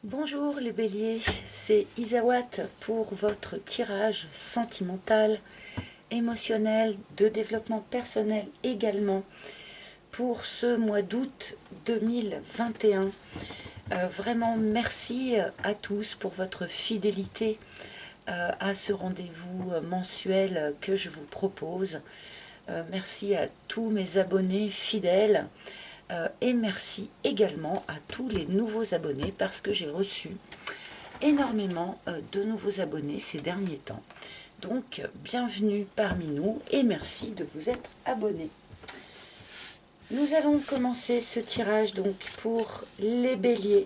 Bonjour les béliers, c'est Isawat pour votre tirage sentimental, émotionnel, de développement personnel également pour ce mois d'août 2021. Vraiment merci à tous pour votre fidélité à ce rendez-vous mensuel que je vous propose. Merci à tous mes abonnés fidèles. Et merci également à tous les nouveaux abonnés parce que j'ai reçu énormément de nouveaux abonnés ces derniers temps. Donc, bienvenue parmi nous et merci de vous être abonnés. Nous allons commencer ce tirage donc pour les béliers,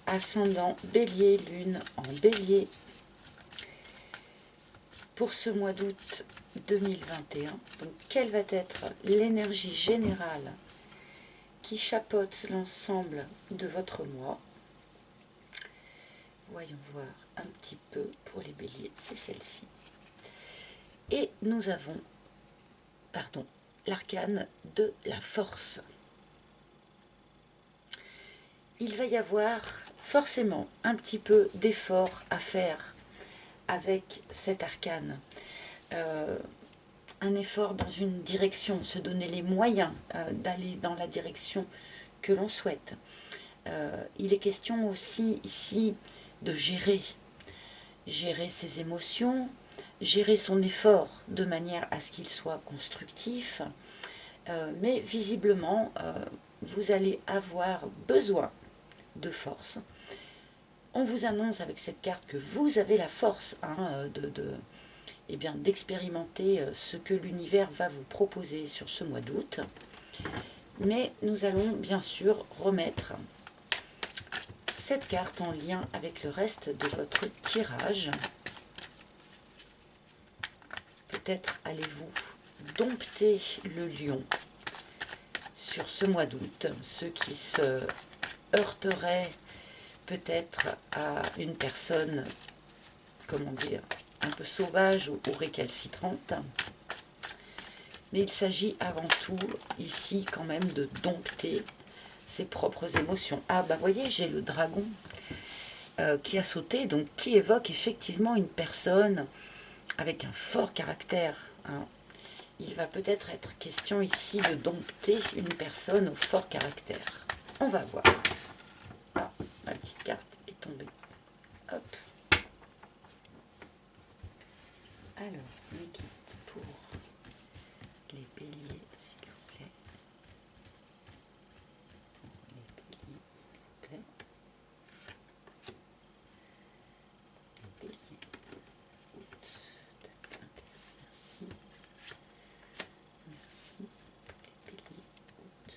ascendant bélier, lune en bélier, pour ce mois d'août 2021. Donc, quelle va être l'énergie générale qui chapeaute l'ensemble de votre mois? Voyons voir un petit peu pour les béliers, c'est celle-ci. Et nous avons, l'arcane de la force. Il va y avoir forcément un petit peu d'effort à faire avec cet arcane. Un effort dans une direction, se donner les moyens d'aller dans la direction que l'on souhaite. Il est question aussi ici de gérer ses émotions, gérer son effort de manière à ce qu'il soit constructif, mais visiblement vous allez avoir besoin de force. On vous annonce avec cette carte que vous avez la force d'expérimenter ce que l'univers va vous proposer sur ce mois d'août, mais nous allons bien sûr remettre cette carte en lien avec le reste de votre tirage. Peut-être allez-vous dompter le lion sur ce mois d'août, ceux qui se heurteraient peut-être à une personne, comment dire, un peu sauvage ou récalcitrante. Mais il s'agit avant tout ici quand même de dompter ses propres émotions. Ah bah voyez, j'ai le dragon qui a sauté, donc qui évoque effectivement une personne avec un fort caractère. Hein. Il va peut-être être question ici de dompter une personne au fort caractère. On va voir. Ah, ma petite carte est tombée. Hop. Alors, mes guides pour les béliers, s'il vous plaît. Les béliers, s'il vous plaît. Les béliers, août 2021. Merci. Merci pour les béliers, août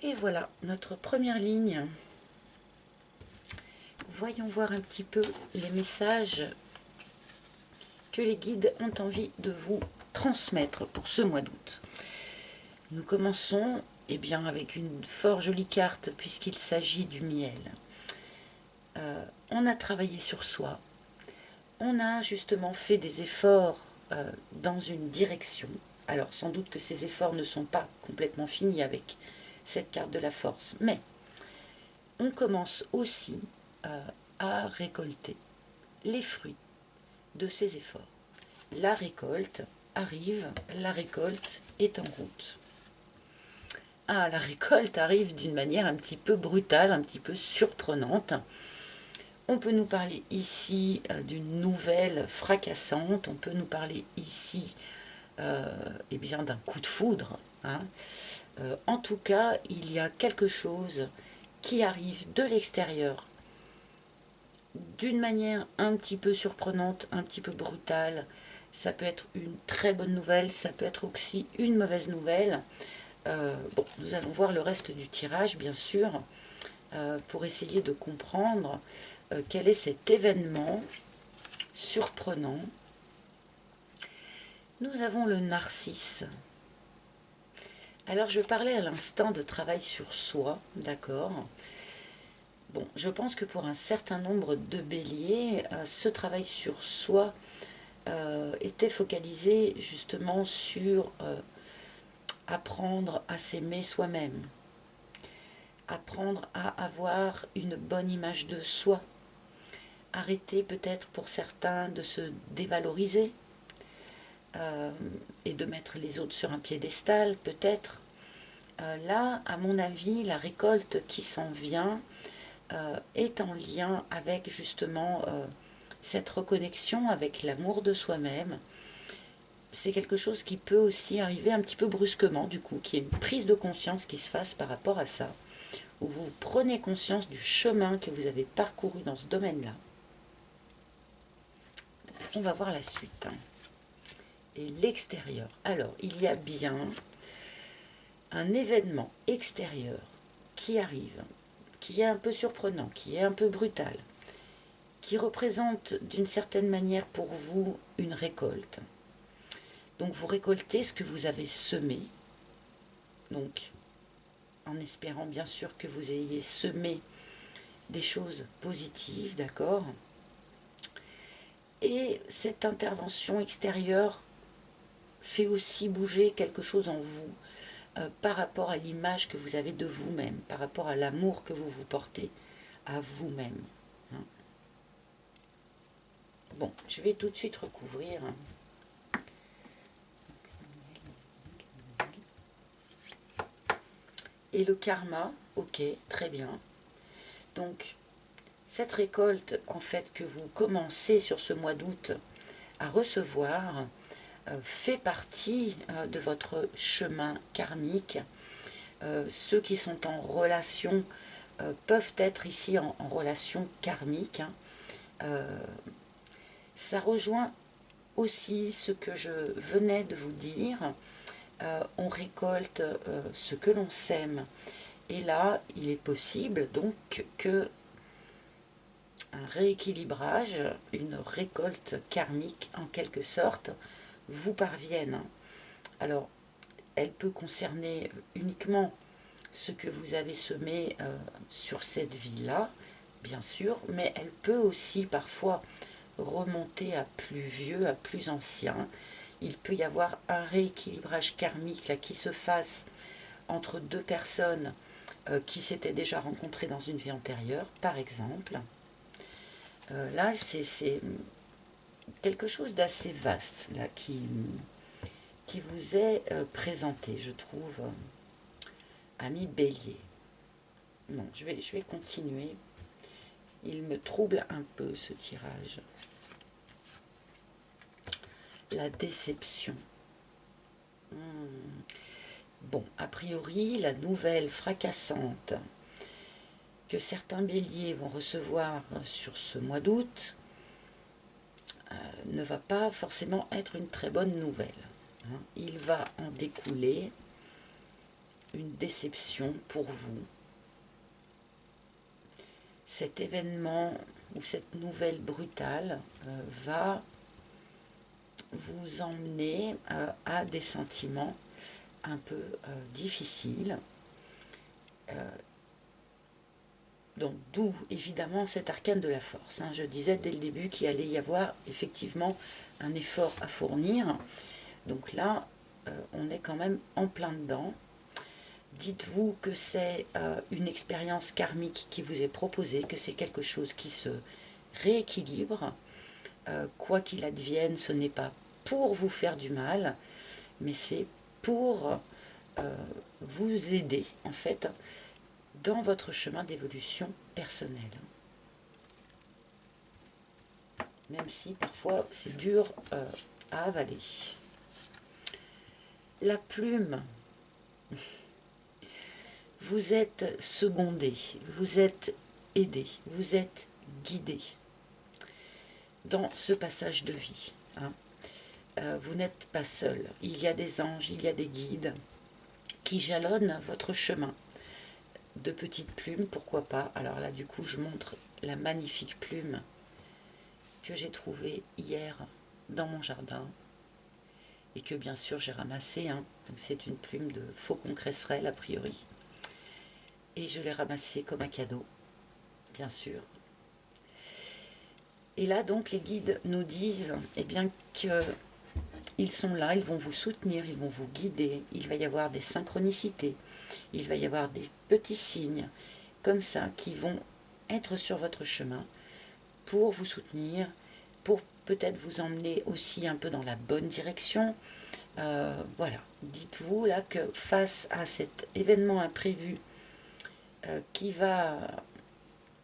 2021. Et voilà, notre première ligne. Voyons voir un petit peu les messages que les guides ont envie de vous transmettre pour ce mois d'août. Nous commençons avec une fort jolie carte puisqu'il s'agit du miel. On a travaillé sur soi, on a justement fait des efforts dans une direction. Alors sans doute que ces efforts ne sont pas complètement finis avec cette carte de la force, mais on commence aussi à récolter les fruits de ces efforts. La récolte arrive, la récolte est en route. Ah, la récolte arrive d'une manière un petit peu brutale, un petit peu surprenante. On peut nous parler ici d'une nouvelle fracassante, on peut nous parler ici d'un coup de foudre. Hein. En tout cas, il y a quelque chose qui arrive de l'extérieur d'une manière un petit peu surprenante, un petit peu brutale. Ça peut être une très bonne nouvelle, ça peut être aussi une mauvaise nouvelle. Nous allons voir le reste du tirage, bien sûr, pour essayer de comprendre quel est cet événement surprenant. Nous avons le narcisse. Alors, je parlais à l'instant de travail sur soi, d'accord ? Bon, je pense que pour un certain nombre de béliers, ce travail sur soi était focalisé justement sur apprendre à s'aimer soi-même. apprendre à avoir une bonne image de soi, arrêter peut-être pour certains de se dévaloriser et de mettre les autres sur un piédestal peut-être. Là, à mon avis, la récolte qui s'en vient est en lien avec justement cette reconnexion avec l'amour de soi-même. C'est quelque chose qui peut aussi arriver un petit peu brusquement, du coup, qui est une prise de conscience qui se fasse par rapport à ça, où vous prenez conscience du chemin que vous avez parcouru dans ce domaine-là. On va voir la suite. Et l'extérieur. Alors, il y a bien un événement extérieur qui arrive, qui est un peu surprenant, qui est un peu brutal, qui représente d'une certaine manière pour vous une récolte. Donc vous récoltez ce que vous avez semé, donc en espérant bien sûr que vous ayez semé des choses positives, d'accord? Et cette intervention extérieure fait aussi bouger quelque chose en vous par rapport à l'image que vous avez de vous-même, par rapport à l'amour que vous vous portez à vous-même. Hein. Bon, je vais tout de suite recouvrir. Et le karma, ok, très bien. Donc, cette récolte, en fait, que vous commencez sur ce mois d'août à recevoir, fait partie de votre chemin karmique. Ceux qui sont en relation peuvent être ici en relation karmique. Hein. Ça rejoint aussi ce que je venais de vous dire. On récolte ce que l'on sème. Et là, il est possible donc que un rééquilibrage, une récolte karmique en quelque sorte, vous parvienne. Alors, elle peut concerner uniquement ce que vous avez semé sur cette vie-là, bien sûr, mais elle peut aussi parfois remonter à plus vieux, à plus ancien. Il peut y avoir un rééquilibrage karmique là, qui se fasse entre deux personnes qui s'étaient déjà rencontrées dans une vie antérieure, par exemple. Là, c'est quelque chose d'assez vaste là, qui vous est présenté, je trouve, ami Bélier. Bon, je vais continuer. Il me trouble un peu ce tirage. La déception. Bon, a priori, la nouvelle fracassante que certains béliers vont recevoir sur ce mois d'août ne va pas forcément être une très bonne nouvelle. Hein. Il va en découler une déception pour vous. Cet événement ou cette nouvelle brutale va vous emmener à des sentiments un peu difficiles. Donc d'où évidemment cet arcane de la force. Hein. Je disais dès le début qu'il allait y avoir effectivement un effort à fournir. Donc là, on est quand même en plein dedans. Dites-vous que c'est une expérience karmique qui vous est proposée, que c'est quelque chose qui se rééquilibre. Quoi qu'il advienne, ce n'est pas pour vous faire du mal, mais c'est pour vous aider en fait dans votre chemin d'évolution personnelle. Même si parfois c'est dur à avaler. La plume, vous êtes secondé, vous êtes aidé, vous êtes guidé dans ce passage de vie. Hein. Vous n'êtes pas seul. Il y a des anges, il y a des guides qui jalonnent votre chemin. De petites plumes, pourquoi pas. Alors là, du coup, je montre la magnifique plume que j'ai trouvée hier dans mon jardin et que bien sûr j'ai ramassée. Hein. C'est une plume de faucon cresserelle a priori. Et je l'ai ramassée comme un cadeau, bien sûr. Et là, donc, les guides nous disent eh bien, qu'ils sont là, ils vont vous soutenir, ils vont vous guider. Il va y avoir des synchronicités. il va y avoir des petits signes comme ça qui vont être sur votre chemin pour vous soutenir, pour peut-être vous emmener aussi un peu dans la bonne direction. Voilà, dites-vous là que face à cet événement imprévu qui va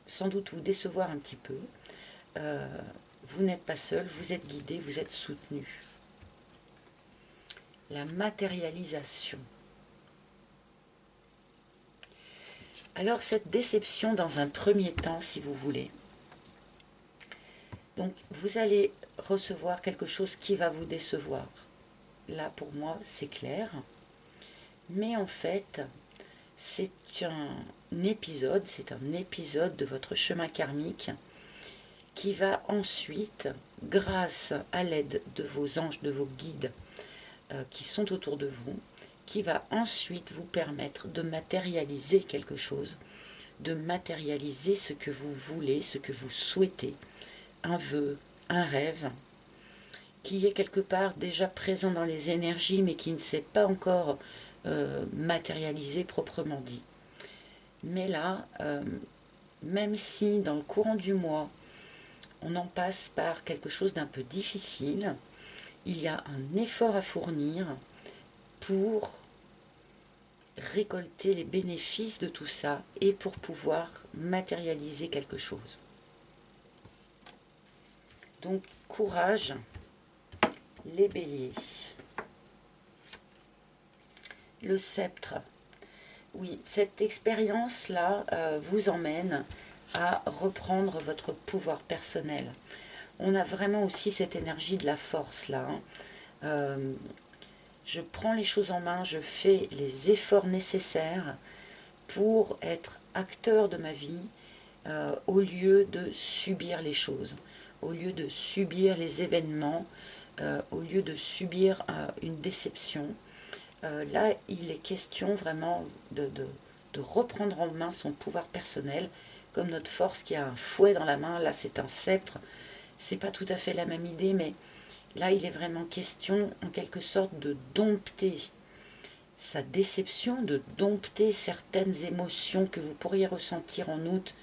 sans doute vous décevoir un petit peu, euh, vous n'êtes pas seul, vous êtes guidé, vous êtes soutenu. La matérialisation. Alors cette déception dans un premier temps, si vous voulez, donc vous allez recevoir quelque chose qui va vous décevoir. Là pour moi c'est clair, mais en fait c'est un épisode de votre chemin karmique qui va ensuite, grâce à l'aide de vos anges, de vos guides qui sont autour de vous, qui va ensuite vous permettre de matérialiser quelque chose, de matérialiser ce que vous voulez, ce que vous souhaitez, un vœu, un rêve, qui est quelque part déjà présent dans les énergies, mais qui ne s'est pas encore matérialisé proprement dit. Mais là, même si dans le courant du mois, on en passe par quelque chose d'un peu difficile, il y a un effort à fournir pour récolter les bénéfices de tout ça et pour pouvoir matérialiser quelque chose. Donc, courage, les béliers. Le sceptre. Oui, cette expérience-là vous emmène à reprendre votre pouvoir personnel. On a vraiment aussi cette énergie de la force là. Je prends les choses en main, je fais les efforts nécessaires pour être acteur de ma vie au lieu de subir les choses, au lieu de subir les événements, au lieu de subir une déception. Là, il est question vraiment de reprendre en main son pouvoir personnel, comme notre force qui a un fouet dans la main, là c'est un sceptre. C'est pas tout à fait la même idée, mais là il est vraiment question en quelque sorte de dompter sa déception, de dompter certaines émotions que vous pourriez ressentir en août,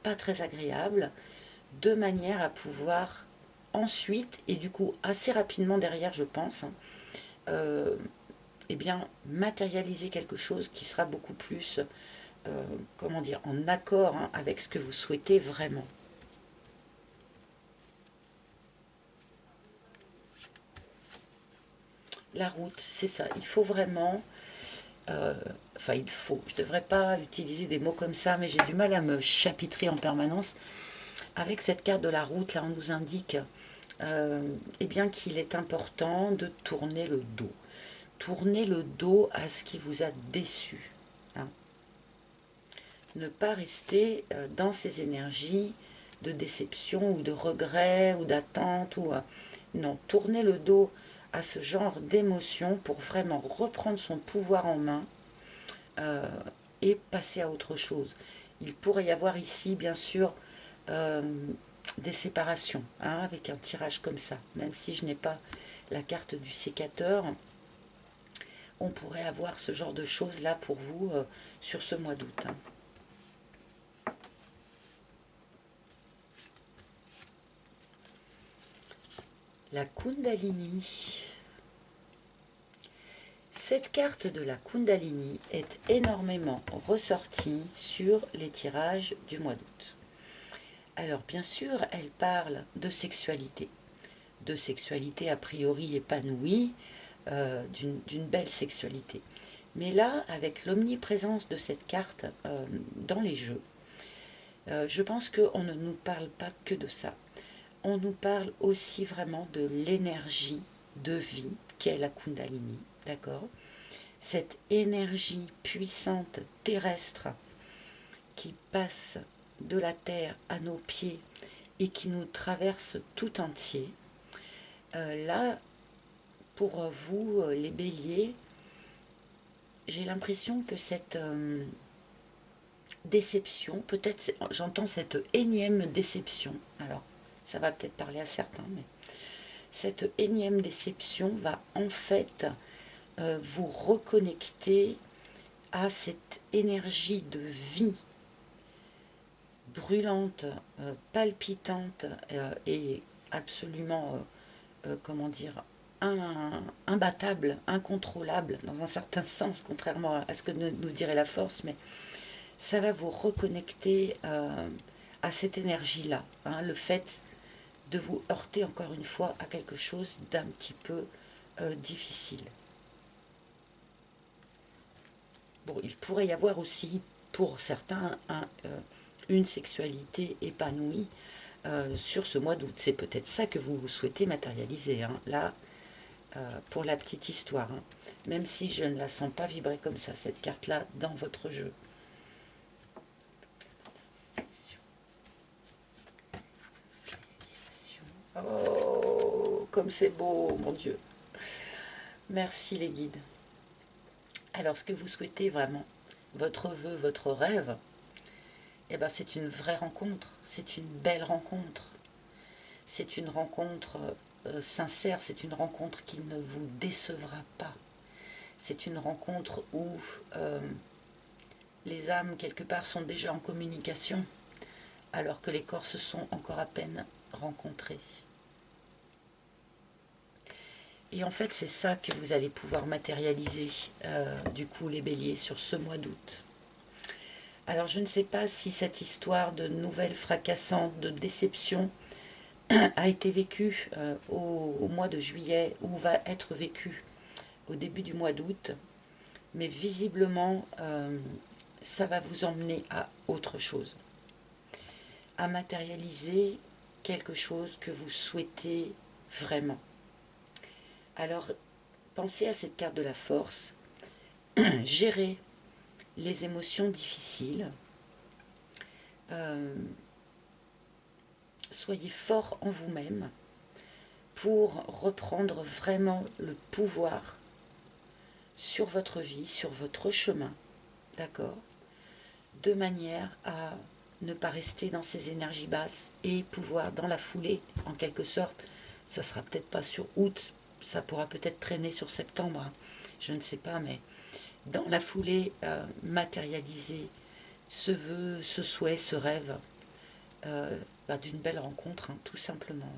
pas très agréables, de manière à pouvoir ensuite, et du coup assez rapidement derrière je pense, eh bien, matérialiser quelque chose qui sera beaucoup plus, comment dire, en accord avec ce que vous souhaitez vraiment. La route, c'est ça. Il faut vraiment, je ne devrais pas utiliser des mots comme ça, mais j'ai du mal à me chapitrer en permanence. Avec cette carte de la route, là, on nous indique eh bien qu'il est important de tourner le dos. Tourner le dos à ce qui vous a déçu. Hein. Ne pas rester dans ces énergies de déception ou de regret ou d'attente. Non, tourner le dos à ce genre d'émotion pour vraiment reprendre son pouvoir en main et passer à autre chose. Il pourrait y avoir ici, bien sûr, des séparations, hein, avec un tirage comme ça. Même si je n'ai pas la carte du sécateur, on pourrait avoir ce genre de choses là pour vous sur ce mois d'août. Hein. La Kundalini. Cette carte de la Kundalini est énormément ressortie sur les tirages du mois d'août. Alors bien sûr, elle parle de sexualité a priori épanouie, d'une belle sexualité. Mais là, avec l'omniprésence de cette carte dans les jeux, je pense qu'on ne nous parle pas que de ça. On nous parle aussi vraiment de l'énergie de vie qu'est la Kundalini, d'accord ? Cette énergie puissante terrestre qui passe de la terre à nos pieds et qui nous traverse tout entier. Là, pour vous, les béliers, j'ai l'impression que cette déception, peut-être j'entends cette énième déception, alors ça va peut-être parler à certains, mais cette énième déception va en fait vous reconnecter a cette énergie de vie brûlante, palpitante et absolument, comment dire, imbattable, incontrôlable dans un certain sens, contrairement à ce que nous dirait la force, mais ça va vous reconnecter à cette énergie-là, hein, le fait de vous heurter encore une fois à quelque chose d'un petit peu difficile. Bon, il pourrait y avoir aussi pour certains une sexualité épanouie sur ce mois d'août. C'est peut-être ça que vous souhaitez matérialiser, hein. Là, pour la petite histoire, hein. Même si je ne la sens pas vibrer comme ça, cette carte-là, dans votre jeu. Oh, comme c'est beau, mon Dieu. Merci les guides. Alors, ce que vous souhaitez vraiment, votre vœu, votre rêve, eh ben, c'est une vraie rencontre, c'est une belle rencontre. C'est une rencontre sincère, c'est une rencontre qui ne vous décevra pas. C'est une rencontre où les âmes, quelque part, sont déjà en communication, alors que les corps se sont encore à peine rencontrés. Et en fait, c'est ça que vous allez pouvoir matérialiser, du coup, les béliers, sur ce mois d'août. Alors, je ne sais pas si cette histoire de nouvelles fracassantes, de déception, a été vécue au mois de juillet ou va être vécue au début du mois d'août, mais visiblement, ça va vous emmener à autre chose, à matérialiser quelque chose que vous souhaitez vraiment. Alors, pensez à cette carte de la force, gérez les émotions difficiles, soyez fort en vous-même pour reprendre vraiment le pouvoir sur votre vie, sur votre chemin, d'accord, de manière à ne pas rester dans ces énergies basses et pouvoir, dans la foulée, en quelque sorte, ça sera peut-être pas sur août, ça pourra peut-être traîner sur septembre, hein, je ne sais pas, mais dans la foulée, matérialiser ce vœu, ce souhait, ce rêve d'une belle rencontre, hein, tout simplement.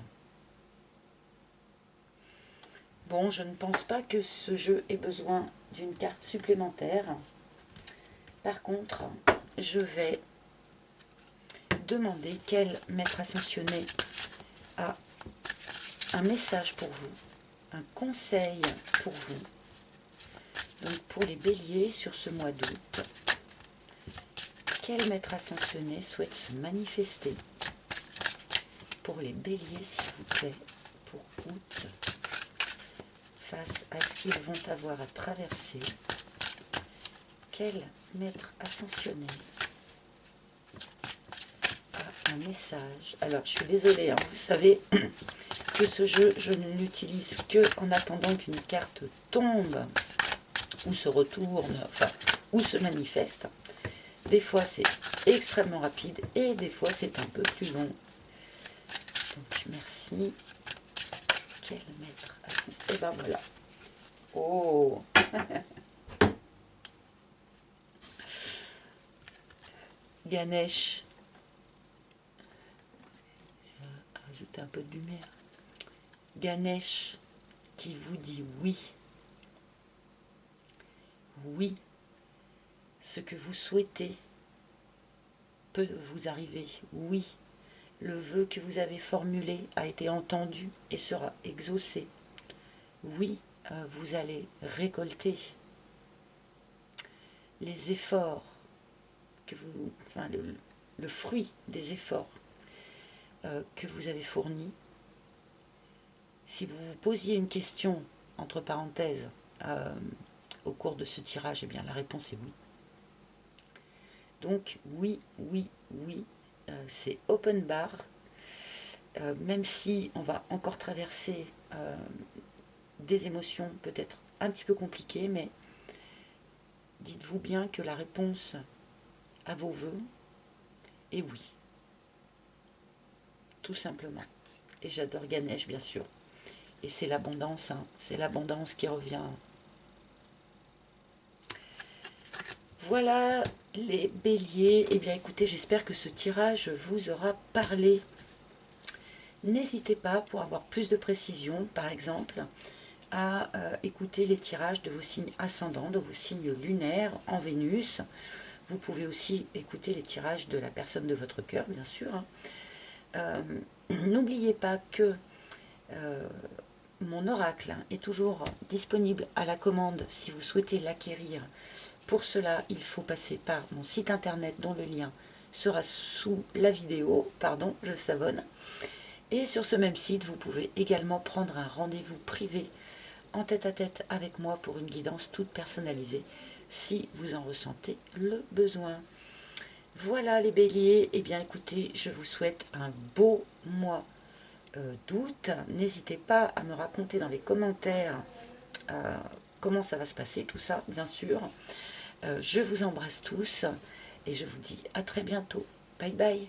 Bon, je ne pense pas que ce jeu ait besoin d'une carte supplémentaire. Par contre, je vais demander quel maître ascensionné a un message pour vous, un conseil pour vous. Donc pour les béliers sur ce mois d'août, quel maître ascensionné souhaite se manifester pour les béliers, s'il vous plaît, pour août, face à ce qu'ils vont avoir à traverser? Quel maître ascensionné a un message? Alors, je suis désolée, hein, vous savez que ce jeu, je ne l'utilise que en attendant qu'une carte tombe, ou se retourne, enfin, ou se manifeste. Des fois, c'est extrêmement rapide, et des fois, c'est un peu plus long. Donc, merci. Quel maître ascensionné? Et ben voilà. Oh! Ganesh. Je vais rajouter un peu de lumière. Ganesh qui vous dit oui. Oui. Ce que vous souhaitez peut vous arriver. Oui. Le vœu que vous avez formulé a été entendu et sera exaucé. Oui, vous allez récolter les efforts que vous, enfin le fruit des efforts que vous avez fournis. Si vous vous posiez une question, entre parenthèses, au cours de ce tirage, eh bien la réponse est oui. Donc oui, oui, oui, c'est open bar, même si on va encore traverser des émotions peut-être un petit peu compliquées, mais dites-vous bien que la réponse à vos vœux est oui. Tout simplement. Et j'adore Ganesh, bien sûr. Et c'est l'abondance, hein, c'est l'abondance qui revient. Voilà les béliers. Eh bien écoutez, j'espère que ce tirage vous aura parlé. N'hésitez pas, pour avoir plus de précision, par exemple, à écouter les tirages de vos signes ascendants, de vos signes lunaires en Vénus. Vous pouvez aussi écouter les tirages de la personne de votre cœur, bien sûr. N'oubliez pas que mon oracle est toujours disponible à la commande si vous souhaitez l'acquérir. Pour cela, il faut passer par mon site internet dont le lien sera sous la vidéo. Pardon, je savonne. Et sur ce même site, vous pouvez également prendre un rendez-vous privé en tête-à-tête avec moi pour une guidance toute personnalisée si vous en ressentez le besoin. Voilà les béliers, eh bien écoutez, je vous souhaite un beau mois d'août. N'hésitez pas à me raconter dans les commentaires comment ça va se passer, tout ça, bien sûr. Je vous embrasse tous et je vous dis à très bientôt. Bye bye.